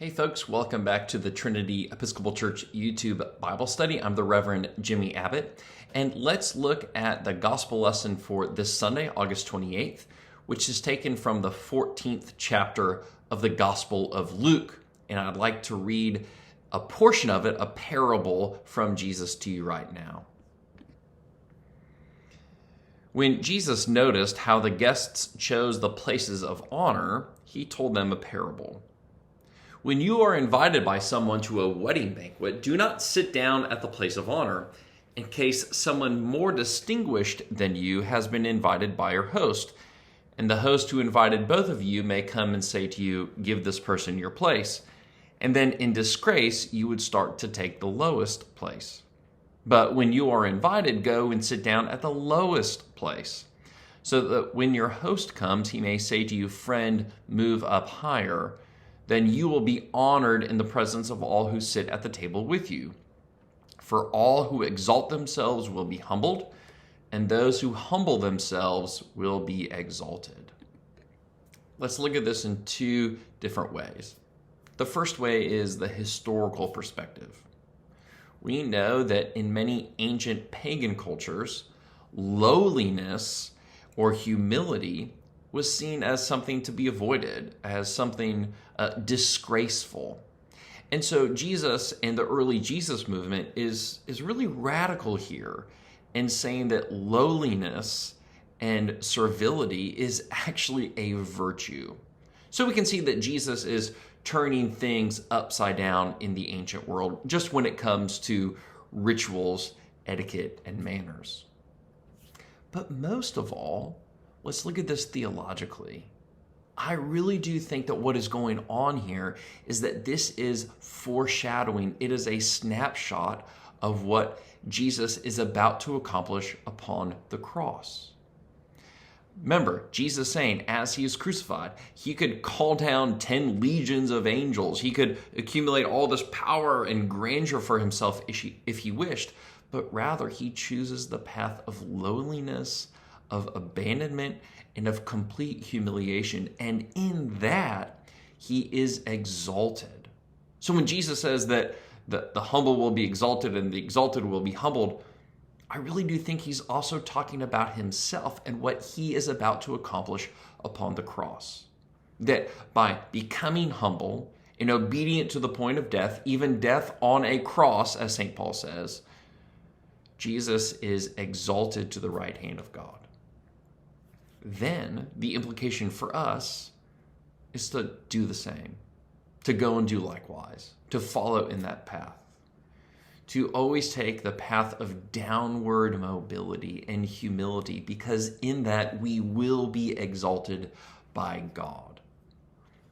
Hey folks, welcome back to the Trinity Episcopal Church YouTube Bible study. I'm the Reverend Jimmy Abbott, and let's look at the gospel lesson for this Sunday, August 28th, which is taken from the 14th chapter of the Gospel of Luke. And I'd like to read a portion of it, a parable from Jesus to you right now. When Jesus noticed how the guests chose the places of honor, he told them a parable. When you are invited by someone to a wedding banquet, do not sit down at the place of honor, in case someone more distinguished than you has been invited by your host. And the host who invited both of you may come and say to you, "Give this person your place." And then in disgrace, you would start to take the lowest place. But when you are invited, go and sit down at the lowest place, so that when your host comes, he may say to you, "Friend, move up higher." Then you will be honored in the presence of all who sit at the table with you. For all who exalt themselves will be humbled, and those who humble themselves will be exalted. Let's look at this in two different ways. The first way is the historical perspective. We know that in many ancient pagan cultures, lowliness or humility was seen as something to be avoided, as something disgraceful. And so Jesus and the early Jesus movement is really radical here in saying that lowliness and servility is actually a virtue. So we can see that Jesus is turning things upside down in the ancient world, just when it comes to rituals, etiquette, and manners. But most of all, let's look at this theologically. I really do think that what is going on here is that this is foreshadowing. It is a snapshot of what Jesus is about to accomplish upon the cross. Remember, Jesus saying, as he is crucified, he could call down 10 legions of angels. He could accumulate all this power and grandeur for himself if he wished, but rather he chooses the path of lowliness, of abandonment, and of complete humiliation. And in that, he is exalted. So when Jesus says that the humble will be exalted and the exalted will be humbled, I really do think he's also talking about himself and what he is about to accomplish upon the cross. That by becoming humble and obedient to the point of death, even death on a cross, as St. Paul says, Jesus is exalted to the right hand of God. Then the implication for us is to do the same, to go and do likewise, to follow in that path, to always take the path of downward mobility and humility, because in that we will be exalted by God.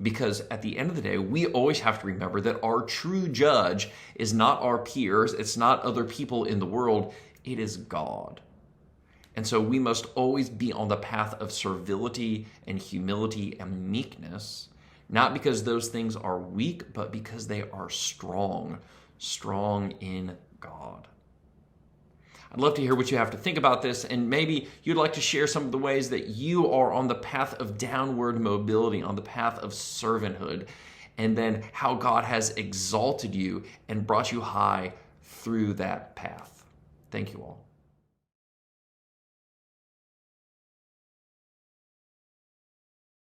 Because at the end of the day, we always have to remember that our true judge is not our peers, it's not other people in the world, it is God. And so we must always be on the path of servility and humility and meekness, not because those things are weak, but because they are strong in God. I'd love to hear what you have to think about this, and maybe you'd like to share some of the ways that you are on the path of downward mobility, on the path of servanthood, and then how God has exalted you and brought you high through that path. Thank you all.